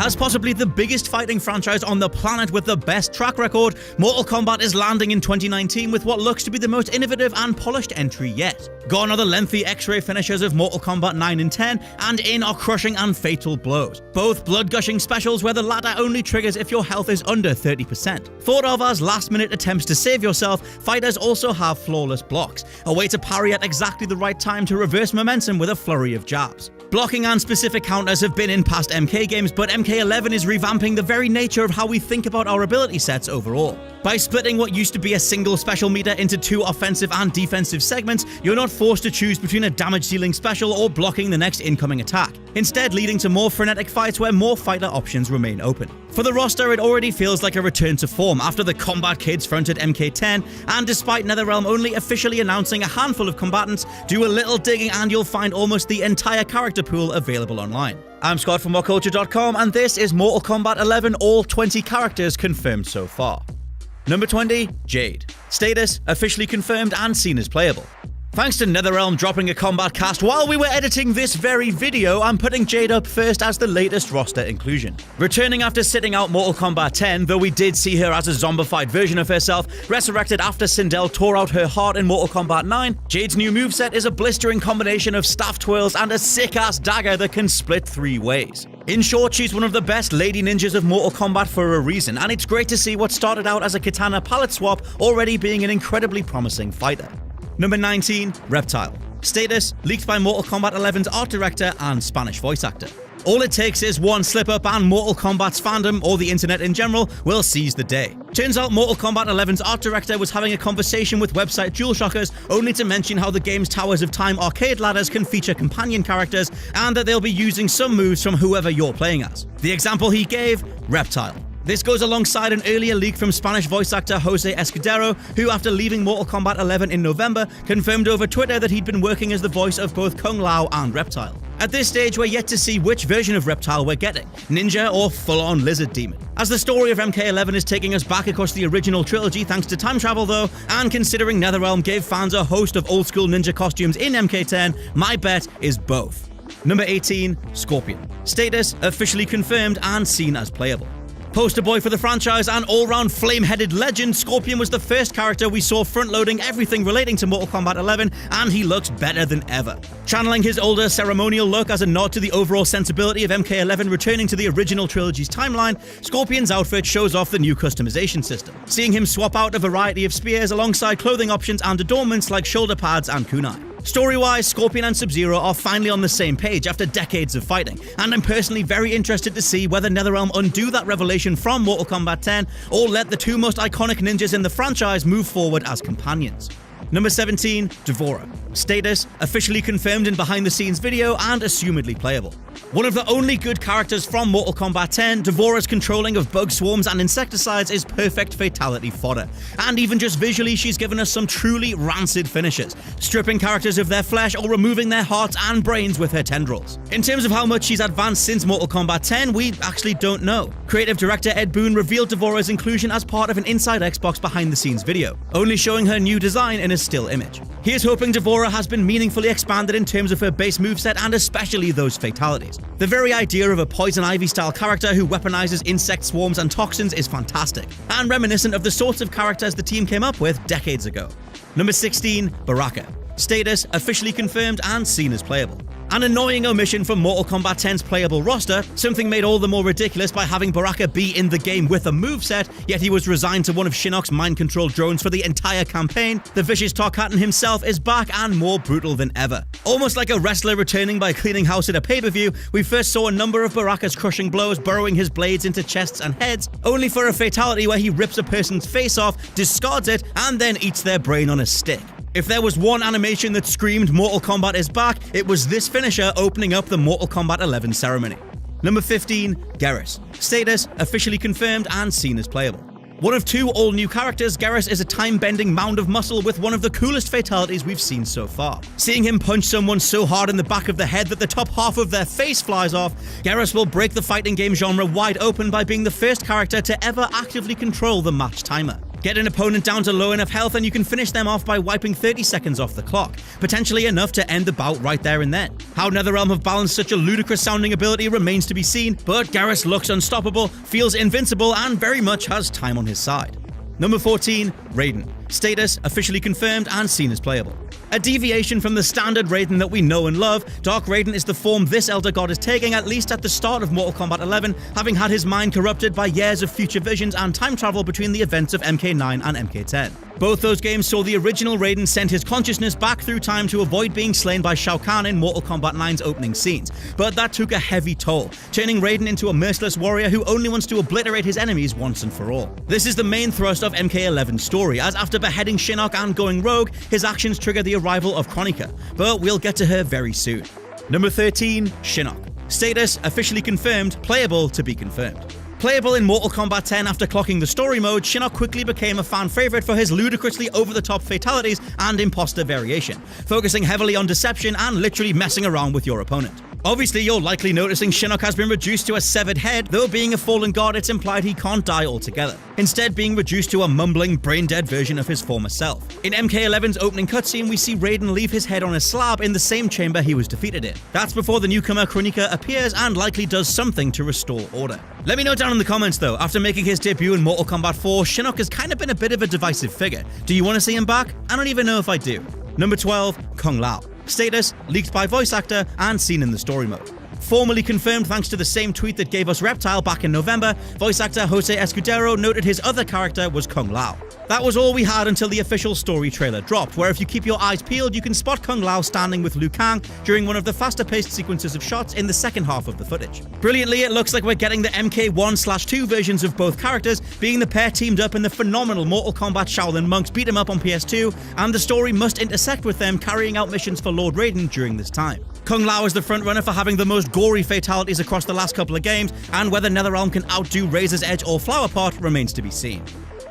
As possibly the biggest fighting franchise on the planet with the best track record, Mortal Kombat is landing in 2019 with what looks to be the most innovative and polished entry yet. Gone are the lengthy X-ray finishes of Mortal Kombat 9 and 10, and in are crushing and fatal blows. Both blood-gushing specials where the latter only triggers if your health is under 30%. Thought of as last-minute attempts to save yourself, fighters also have flawless blocks, a way to parry at exactly the right time to reverse momentum with a flurry of jabs. Blocking and specific counters have been in past MK games, but MK11 is revamping the very nature of how we think about our ability sets overall. By splitting what used to be a single special meter into two offensive and defensive segments, you're not forced to choose between a damage-dealing special or blocking the next incoming attack, instead leading to more frenetic fights where more fighter options remain open. For the roster, it already feels like a return to form after the Kombat Kids fronted MK10, and despite NetherRealm only officially announcing a handful of combatants, do a little digging and you'll find almost the entire character pool available online. I'm Scott from WhatCulture.com, and this is Mortal Kombat 11, all 20 characters confirmed so far. Number 20, Jade. Status, officially confirmed and seen as playable. Thanks to NetherRealm dropping a combat cast while we were editing this very video, I'm putting Jade up first as the latest roster inclusion. Returning after sitting out Mortal Kombat 10, though we did see her as a zombified version of herself, resurrected after Sindel tore out her heart in Mortal Kombat 9, Jade's new moveset is a blistering combination of staff twirls and a sick-ass dagger that can split 3 ways. In short, she's one of the best lady ninjas of Mortal Kombat for a reason, and it's great to see what started out as a katana palette swap already being an incredibly promising fighter. Number 19, Reptile. Status, leaked by Mortal Kombat 11's art director and Spanish voice actor. All it takes is one slip-up and Mortal Kombat's fandom, or the internet in general, will seize the day. Turns out Mortal Kombat 11's art director was having a conversation with website DualShockers only to mention how the game's Towers of Time arcade ladders can feature companion characters and that they'll be using some moves from whoever you're playing as. The example he gave, Reptile. This goes alongside an earlier leak from Spanish voice actor Jose Escudero, who after leaving Mortal Kombat 11 in November, confirmed over Twitter that he'd been working as the voice of both Kung Lao and Reptile. At this stage, we're yet to see which version of Reptile we're getting, ninja or full-on lizard demon. As the story of MK11 is taking us back across the original trilogy thanks to time travel though, and considering NetherRealm gave fans a host of old-school ninja costumes in MK10, my bet is both. Number 18, Scorpion. Status, officially confirmed and seen as playable. Poster boy for the franchise and all-round flame-headed legend, Scorpion was the first character we saw front-loading everything relating to Mortal Kombat 11, and he looks better than ever. Channeling his older ceremonial look as a nod to the overall sensibility of MK11 returning to the original trilogy's timeline, Scorpion's outfit shows off the new customization system, seeing him swap out a variety of spears alongside clothing options and adornments like shoulder pads and kunai. Story-wise, Scorpion and Sub-Zero are finally on the same page after decades of fighting, and I'm personally very interested to see whether NetherRealm undo that revelation from Mortal Kombat 10 or let the two most iconic ninjas in the franchise move forward as companions. Number 17, D'Vorah. Status, officially confirmed in behind-the-scenes video and assumedly playable. One of the only good characters from Mortal Kombat 10, D'Vorah's controlling of bug swarms and insecticides is perfect fatality fodder. And even just visually, she's given us some truly rancid finishes, stripping characters of their flesh or removing their hearts and brains with her tendrils. In terms of how much she's advanced since Mortal Kombat 10, we actually don't know. Creative director Ed Boon revealed D'Vorah's inclusion as part of an Inside Xbox behind-the-scenes video, only showing her new design in a still image. Here's hoping D'Vorah has been meaningfully expanded in terms of her base moveset and especially those fatalities. The very idea of a Poison Ivy-style character who weaponizes insect swarms and toxins is fantastic, and reminiscent of the sorts of characters the team came up with decades ago. Number 16, Baraka. Status, officially confirmed and seen as playable. An annoying omission from Mortal Kombat 10's playable roster, something made all the more ridiculous by having Baraka be in the game with a moveset, yet he was resigned to one of Shinnok's mind-controlled drones for the entire campaign. The vicious Tarkatan himself is back and more brutal than ever. Almost like a wrestler returning by cleaning house at a pay-per-view, we first saw a number of Baraka's crushing blows burrowing his blades into chests and heads, only for a fatality where he rips a person's face off, discards it, and then eats their brain on a stick. If there was one animation that screamed Mortal Kombat is back, it was this finisher opening up the Mortal Kombat 11 ceremony. Number 15, Geras. Status, officially confirmed and seen as playable. One of two all-new characters, Geras is a time-bending mound of muscle with one of the coolest fatalities we've seen so far. Seeing him punch someone so hard in the back of the head that the top half of their face flies off, Geras will break the fighting game genre wide open by being the first character to ever actively control the match timer. Get an opponent down to low enough health and you can finish them off by wiping 30 seconds off the clock, potentially enough to end the bout right there and then. How NetherRealm have balanced such a ludicrous sounding ability remains to be seen, but Garrus looks unstoppable, feels invincible, and very much has time on his side. Number 14, Raiden. Status officially confirmed and seen as playable. A deviation from the standard Raiden that we know and love, Dark Raiden is the form this Elder God is taking, at least at the start of Mortal Kombat 11, having had his mind corrupted by years of future visions and time travel between the events of MK9 and MK10. Both those games saw the original Raiden send his consciousness back through time to avoid being slain by Shao Kahn in Mortal Kombat 9's opening scenes, but that took a heavy toll, turning Raiden into a merciless warrior who only wants to obliterate his enemies once and for all. This is the main thrust of MK11's story, as after beheading Shinnok and going rogue, his actions trigger the arrival of Kronika, but we'll get to her very soon. Number 13, Shinnok. Status officially confirmed, playable to be confirmed. Playable in Mortal Kombat 10 after clocking the story mode, Shinnok quickly became a fan favorite for his ludicrously over-the-top fatalities and imposter variation, focusing heavily on deception and literally messing around with your opponent. Obviously, you're likely noticing Shinnok has been reduced to a severed head, though being a fallen god, it's implied he can't die altogether, instead being reduced to a mumbling, brain-dead version of his former self. In MK11's opening cutscene, we see Raiden leave his head on a slab in the same chamber he was defeated in. That's before the newcomer Kronika appears and likely does something to restore order. Let me know down in the comments though, after making his debut in Mortal Kombat 4, Shinnok has kind of been a bit of a divisive figure. Do you want to see him back? I don't even know if I do. Number 12, Kung Lao. Status, leaked by voice actor and seen in the story mode. Formally confirmed thanks to the same tweet that gave us Reptile back in November, voice actor Jose Escudero noted his other character was Kung Lao. That was all we had until the official story trailer dropped, where if you keep your eyes peeled, you can spot Kung Lao standing with Liu Kang during one of the faster-paced sequences of shots in the second half of the footage. Brilliantly, it looks like we're getting the MK1/2 versions of both characters, being the pair teamed up in the phenomenal Mortal Kombat Shaolin Monks beat 'em up on PS2, and the story must intersect with them carrying out missions for Lord Raiden during this time. Kung Lao is the frontrunner for having the most gory fatalities across the last couple of games, and whether NetherRealm can outdo Razor's Edge or Flower Pot remains to be seen.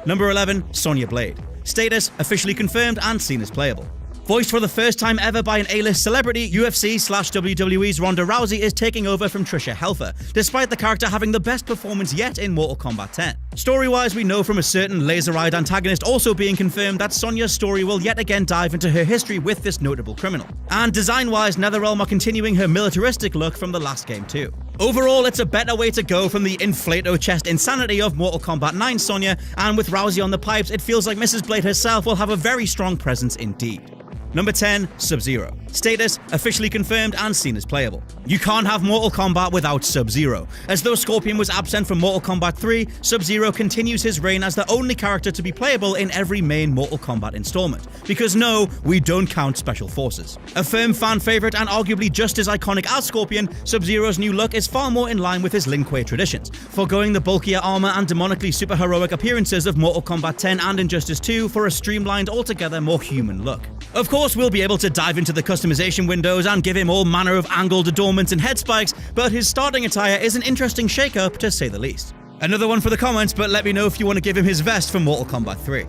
Number 11, Sonya Blade. Status, officially confirmed and seen as playable. Voiced for the first time ever by an A-list celebrity, UFC/WWE's Ronda Rousey is taking over from Tricia Helfer, despite the character having the best performance yet in Mortal Kombat 10. Story-wise, we know from a certain laser-eyed antagonist also being confirmed that Sonya's story will yet again dive into her history with this notable criminal. And design-wise, NetherRealm are continuing her militaristic look from the last game too. Overall, it's a better way to go from the inflato chest insanity of Mortal Kombat 9 Sonya, and with Rousey on the pipes, it feels like Mrs. Blade herself will have a very strong presence indeed. Number 10, Sub-Zero. Status, officially confirmed and seen as playable. You can't have Mortal Kombat without Sub-Zero. As though Scorpion was absent from Mortal Kombat 3, Sub-Zero continues his reign as the only character to be playable in every main Mortal Kombat installment. Because no, we don't count Special Forces. A firm fan favorite and arguably just as iconic as Scorpion, Sub-Zero's new look is far more in line with his Lin Kuei traditions, foregoing the bulkier armor and demonically superheroic appearances of Mortal Kombat 10 and Injustice 2 for a streamlined, altogether more human look. Of course, we'll be able to dive into the customization windows and give him all manner of angled adornments and head spikes, but his starting attire is an interesting shake-up to say the least. Another one for the comments, but let me know if you want to give him his vest from Mortal Kombat 3.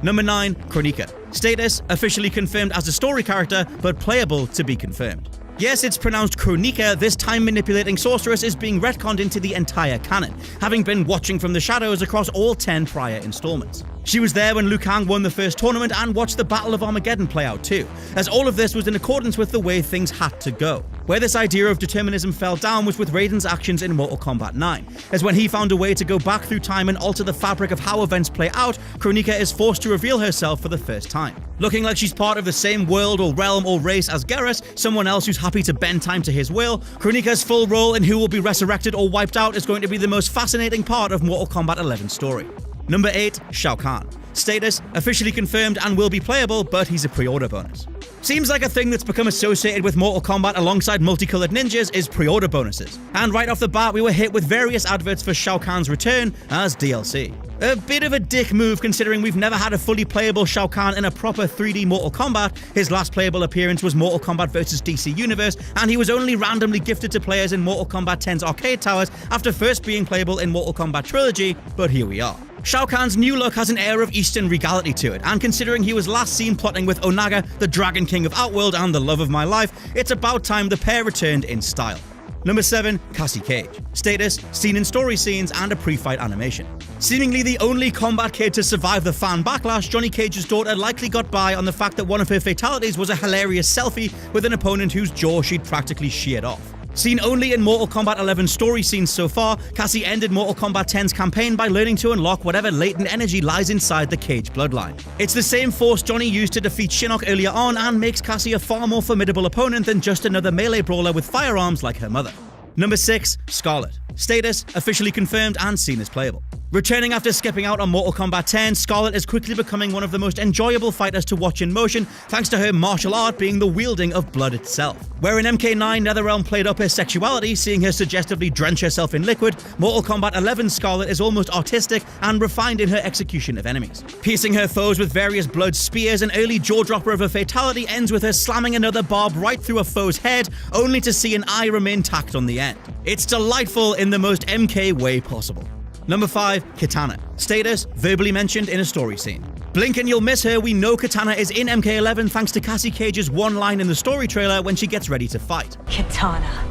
Number 9, Kronika. Status, officially confirmed as a story character, but playable to be confirmed. Yes, it's pronounced Kronika, this time-manipulating sorceress is being retconned into the entire canon, having been watching from the shadows across all 10 prior installments. She was there when Liu Kang won the first tournament and watched the Battle of Armageddon play out too, as all of this was in accordance with the way things had to go. Where this idea of determinism fell down was with Raiden's actions in Mortal Kombat 9, as when he found a way to go back through time and alter the fabric of how events play out, Kronika is forced to reveal herself for the first time. Looking like she's part of the same world or realm or race as Garrus, someone else who's happy to bend time to his will, Kronika's full role in who will be resurrected or wiped out is going to be the most fascinating part of Mortal Kombat 11's story. Number 8, Shao Kahn. Status, officially confirmed and will be playable, but he's a pre-order bonus. Seems like a thing that's become associated with Mortal Kombat alongside multicolored ninjas is pre-order bonuses. And right off the bat, we were hit with various adverts for Shao Kahn's return as DLC. A bit of a dick move considering we've never had a fully playable Shao Kahn in a proper 3D Mortal Kombat. His last playable appearance was Mortal Kombat vs DC Universe, and he was only randomly gifted to players in Mortal Kombat 10's arcade towers after first being playable in Mortal Kombat Trilogy, but here we are. Shao Kahn's new look has an air of Eastern regality to it, and considering he was last seen plotting with Onaga, the Dragon King of Outworld and the love of my life, it's about time the pair returned in style. Number 7, Cassie Cage. Status, seen in story scenes and a pre-fight animation. Seemingly the only Kombat kid to survive the fan backlash, Johnny Cage's daughter likely got by on the fact that one of her fatalities was a hilarious selfie with an opponent whose jaw she'd practically sheared off. Seen only in Mortal Kombat 11's story scenes so far, Cassie ended Mortal Kombat 10's campaign by learning to unlock whatever latent energy lies inside the Cage bloodline. It's the same force Johnny used to defeat Shinnok earlier on and makes Cassie a far more formidable opponent than just another melee brawler with firearms like her mother. Number 6. Scarlet. Status, officially confirmed and seen as playable. Returning after skipping out on Mortal Kombat 10, Scarlet is quickly becoming one of the most enjoyable fighters to watch in motion thanks to her martial art being the wielding of blood itself. Where in MK9 NetherRealm played up her sexuality, seeing her suggestively drench herself in liquid, Mortal Kombat 11 Scarlet is almost artistic and refined in her execution of enemies. Piercing her foes with various blood spears, an early jaw-dropper of a fatality ends with her slamming another barb right through a foe's head, only to see an eye remain tacked on the end. It's delightful in the most MK way possible. Number 5. Kitana. Status, verbally mentioned in a story scene. Blink and you'll miss her, we know Kitana is in MK11 thanks to Cassie Cage's one line in the story trailer when she gets ready to fight. Kitana,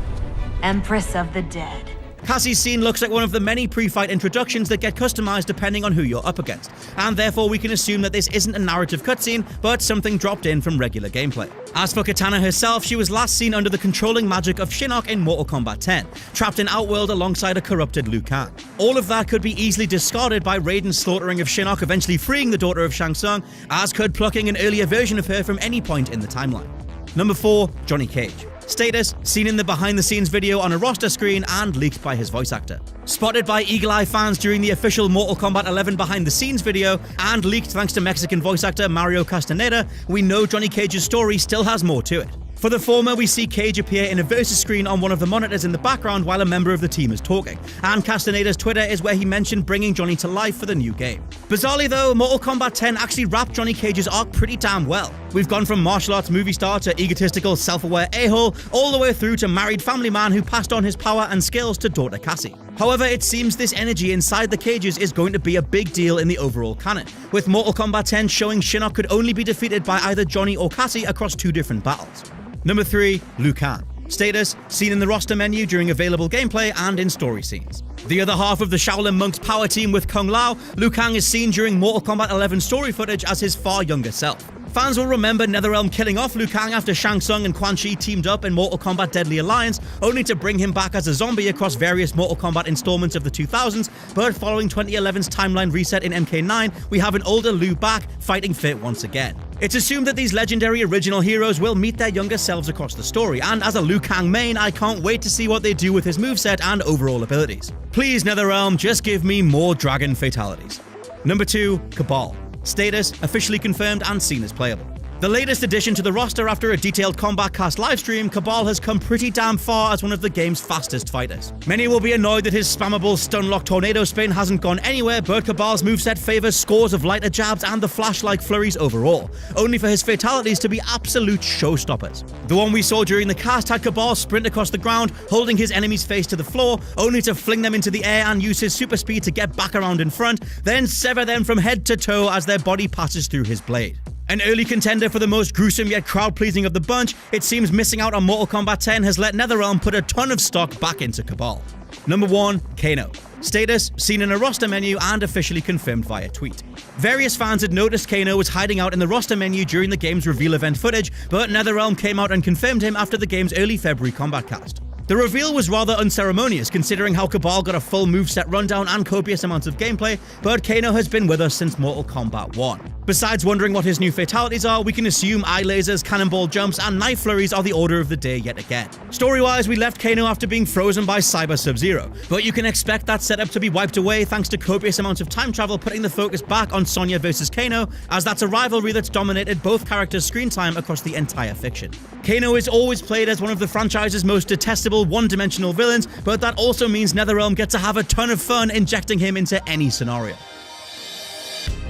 Empress of the Dead. Cassie's scene looks like one of the many pre-fight introductions that get customized depending on who you're up against, and therefore we can assume that this isn't a narrative cutscene, but something dropped in from regular gameplay. As for Kitana herself, she was last seen under the controlling magic of Shinnok in Mortal Kombat 10, trapped in Outworld alongside a corrupted Liu Kang. All of that could be easily discarded by Raiden's slaughtering of Shinnok eventually freeing the daughter of Shang Tsung, as could plucking an earlier version of her from any point in the timeline. Number 4. Johnny Cage. Status, seen in the behind-the-scenes video on a roster screen and leaked by his voice actor. Spotted by Eagle Eye fans during the official Mortal Kombat 11 behind-the-scenes video and leaked thanks to Mexican voice actor Mario Castaneda, we know Johnny Cage's story still has more to it. For the former, we see Cage appear in a versus screen on one of the monitors in the background while a member of the team is talking, and Castaneda's Twitter is where he mentioned bringing Johnny to life for the new game. Bizarrely though, Mortal Kombat 10 actually wrapped Johnny Cage's arc pretty damn well. We've gone from martial arts movie star to egotistical, self-aware a-hole, all the way through to married family man who passed on his power and skills to daughter Cassie. However, it seems this energy inside the cages is going to be a big deal in the overall canon, with Mortal Kombat 10 showing Shinnok could only be defeated by either Johnny or Cassie across 2 different battles. Number 3. Liu Kang. Status, seen in the roster menu during available gameplay and in story scenes. The other half of the Shaolin Monks power team with Kung Lao, Liu Kang is seen during Mortal Kombat 11 story footage as his far younger self. Fans will remember NetherRealm killing off Liu Kang after Shang Tsung and Quan Chi teamed up in Mortal Kombat Deadly Alliance, only to bring him back as a zombie across various Mortal Kombat installments of the 2000s, but following 2011's timeline reset in MK9, we have an older Liu back, fighting fit once again. It's assumed that these legendary original heroes will meet their younger selves across the story, and as a Liu Kang main, I can't wait to see what they do with his moveset and overall abilities. Please, NetherRealm, just give me more dragon fatalities. Number 2. Kabal. Status, officially confirmed and seen as playable. The latest addition to the roster after a detailed Kombat Cast livestream, Kabal has come pretty damn far as one of the game's fastest fighters. Many will be annoyed that his spammable stun-lock tornado spin hasn't gone anywhere, but Kabal's moveset favors scores of lighter jabs and the flash-like flurries overall, only for his fatalities to be absolute showstoppers. The one we saw during the cast had Kabal sprint across the ground, holding his enemy's face to the floor, only to fling them into the air and use his super speed to get back around in front, then sever them from head to toe as their body passes through his blade. An early contender for the most gruesome yet crowd-pleasing of the bunch, it seems missing out on Mortal Kombat 10 has let NetherRealm put a ton of stock back into Kabal. Number 1. Kano. Status, seen in a roster menu and officially confirmed via tweet. Various fans had noticed Kano was hiding out in the roster menu during the game's reveal event footage, but NetherRealm came out and confirmed him after the game's early February Kombat cast. The reveal was rather unceremonious considering how Kabal got a full moveset rundown and copious amounts of gameplay, but Kano has been with us since Mortal Kombat 1. Besides wondering what his new fatalities are, we can assume eye lasers, cannonball jumps, and knife flurries are the order of the day yet again. Story-wise, we left Kano after being frozen by Cyber Sub-Zero, but you can expect that setup to be wiped away thanks to copious amounts of time travel putting the focus back on Sonya vs Kano, as that's a rivalry that's dominated both characters' screen time across the entire fiction. Kano is always played as one of the franchise's most detestable one-dimensional villains, but that also means NetherRealm get to have a ton of fun injecting him into any scenario.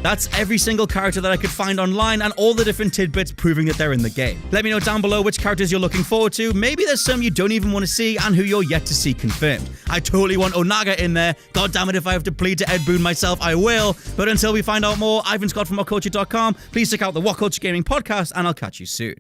That's every single character that I could find online and all the different tidbits proving that they're in the game. Let me know down below which characters you're looking forward to. Maybe there's some you don't even want to see and who you're yet to see confirmed. I totally want Onaga in there. God damn it, if I have to plead to Ed Boon myself, I will. But until we find out more, Ivan Scott from WhatCulture.com. Please check out the What Culture Gaming podcast and I'll catch you soon.